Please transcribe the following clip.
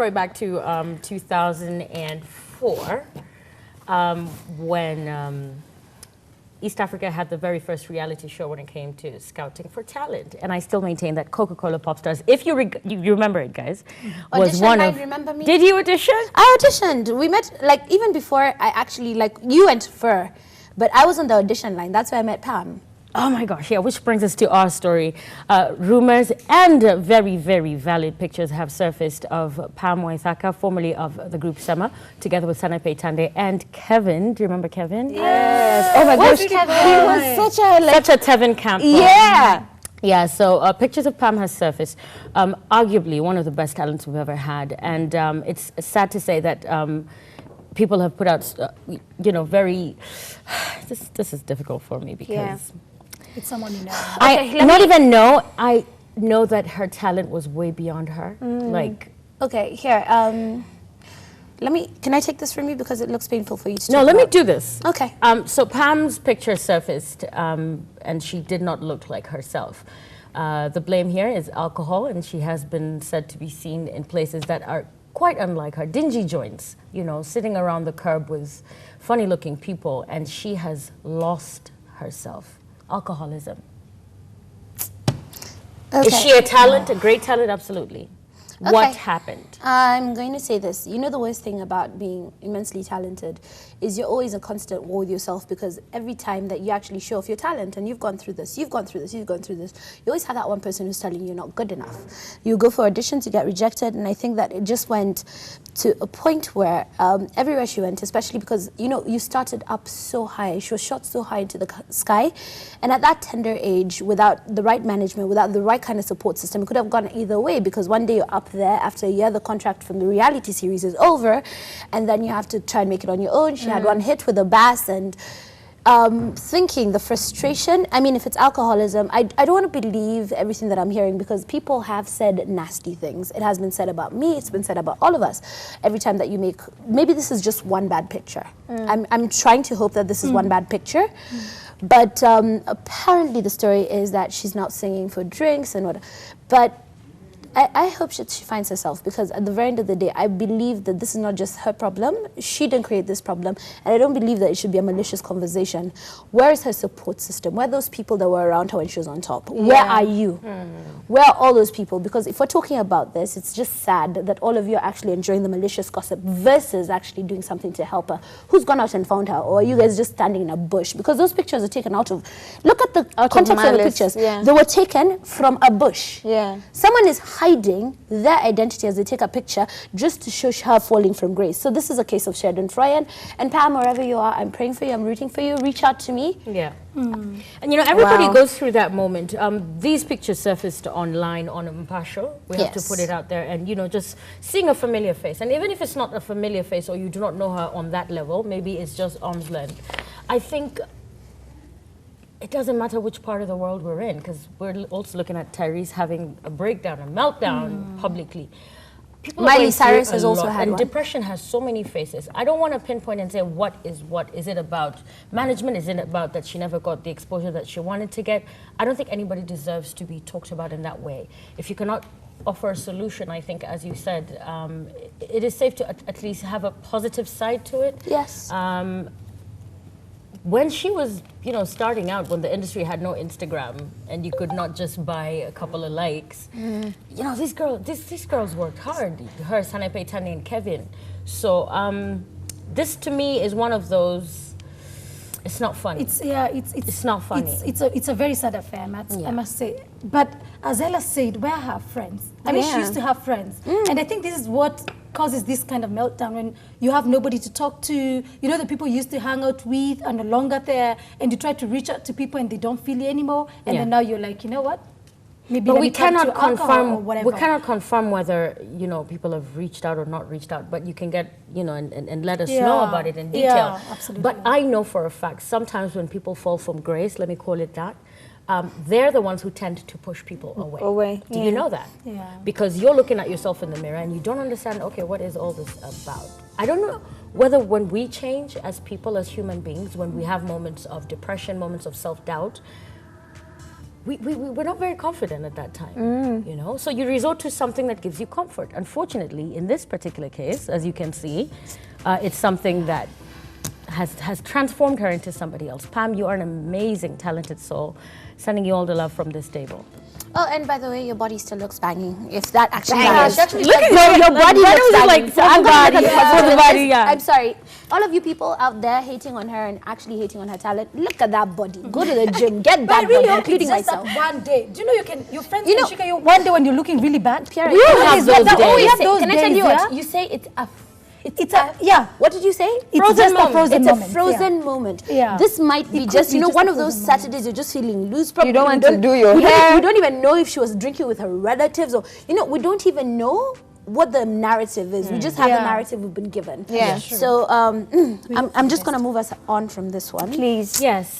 way back to 2004 when East Africa had the very first reality show when it came to scouting for talent, and I still maintain that Coca-Cola Pop Stars, if you remember it, guys, was one of. Remember me? Did you audition? I auditioned. We met like even before I actually you went for, but I was on the audition line. That's where I met Pam. Oh my gosh, yeah, which brings us to our story. Rumors and very, very valid pictures have surfaced of Pam Waithaka, formerly of the group Sema, together with Sanaipei Tande and Kevin. Do you remember Kevin? Yes. Oh my gosh, Kevin? He was such a Tevin camper. Yeah. Yeah, so pictures of Pam has surfaced. Arguably one of the best talents we've ever had. And it's sad to say that people have put out, very, this is difficult for me because... Yeah. It's someone you know. I know that her talent was way beyond her. Like, okay, here. Can I take this from you because it looks painful for you to no, let me do this. Okay. So Pam's picture surfaced, and she did not look like herself. The blame here is alcohol, and she has been said to be seen in places that are quite unlike her. Dingy joints, sitting around the curb with funny-looking people, and she has lost herself. Alcoholism. Okay. Is she a talent, a great talent? Absolutely. Okay. What happened? I'm going to say this. You know, the worst thing about being immensely talented is you're always in constant war with yourself, because every time that you actually show off your talent, and you've gone through this, you've gone through this, you've gone through this, you always have that one person who's telling you you're not good enough. You go for auditions, you get rejected, and I think that it just went to a point where everywhere she went, especially because, you started up so high, she was shot so high into the sky, and at that tender age, without the right management, without the right kind of support system, it could have gone either way, because one day you're up there, after a year the contract from the reality series is over, and then you have to try and make it on your own. She had one hit with a bass, and thinking the frustration. I mean, if it's alcoholism, I don't want to believe everything that I'm hearing, because people have said nasty things. It has been said about me, it's been said about all of us. Every time that you make, maybe this is just one bad picture. I'm trying to hope that this is one bad picture. But apparently the story is that she's not singing for drinks and what. But I hope she finds herself, because at the very end of the day, I believe that this is not just her problem. She didn't create this problem, and I don't believe that it should be a malicious conversation. Where is her support system? Where are those people that were around her when she was on top? Yeah. Where are you? Where are all those people? Because if we're talking about this, it's just sad that all of you are actually enjoying the malicious gossip versus actually doing something to help her. Who's gone out and found her? Or are you guys just standing in a bush? Because those pictures are taken out of... Look at the context of the pictures. Yeah. They were taken from a bush. Yeah. Someone is hiding their identity as they take a picture just to show her falling from grace. So this is a case of Sheridan Froyen. And Pam, wherever you are, I'm praying for you, I'm rooting for you. Reach out to me. Yeah. And everybody goes through that moment. These pictures surfaced online on Mpasho. We have to put it out there, and just seeing a familiar face. And even if it's not a familiar face, or you do not know her on that level, maybe it's just arm's length. I think it doesn't matter which part of the world we're in, because we're also looking at Tyrese having a breakdown, a meltdown publicly. Miley Cyrus has also had one. And depression has so many faces. I don't want to pinpoint and say what. Is it about management? Is it about that she never got the exposure that she wanted to get? I don't think anybody deserves to be talked about in that way. If you cannot offer a solution, I think, as you said, it is safe to at least have a positive side to it. Yes. When she was, starting out, when the industry had no Instagram and you could not just buy a couple of likes, these girls worked hard. Her, Sanaipei Tande, and Kevin. So this to me is one of those. It's not funny. It's not funny. It's a very sad affair, I must say. But as Ella said, where are her friends? I mean, she used to have friends, and I think this is what causes this kind of meltdown, when you have nobody to talk to. The people you used to hang out with are no longer there, and you try to reach out to people and they don't feel you anymore, and then now you're like, you know what? Maybe but we cannot confirm. We cannot confirm whether people have reached out or not reached out. But you can get and let us know about it in detail. Yeah, absolutely. But I know for a fact, sometimes when people fall from grace, let me call it that, they're the ones who tend to push people away. Do you know that? Yeah. Because you're looking at yourself in the mirror and you don't understand, okay, what is all this about? I don't know whether when we change as people, as human beings, when we have moments of depression, moments of self-doubt, we're not very confident at that time, you know? So you resort to something that gives you comfort. Unfortunately, in this particular case, as you can see, it's something that has transformed her into somebody else. Pam, you are an amazing, talented soul. Sending you all the love from this table. Oh, and by the way, your body still looks banging. If that actually matters. Look at your body looks banging. Like, so I'm body, going for the body, yeah. I'm sorry. All of you people out there hating on her and actually hating on her talent, look at that body. Go to the gym, get that really body, including just myself. That one day. Do you know your friends can shake you one day when you're looking really bad? Pierre, we all have those days. Can I tell you what? You say it's a yeah. What did you say? It's just a frozen moment. It's a frozen moment. Yeah. This might be just, you know, one of those Saturdays you're just feeling loose. Probably you don't want to do your hair. We don't even know if she was drinking with her relatives or, you know, we don't even know what the narrative is. We just have the narrative we've been given. Yeah. So I'm just going to move us on from this one. Please. Yes.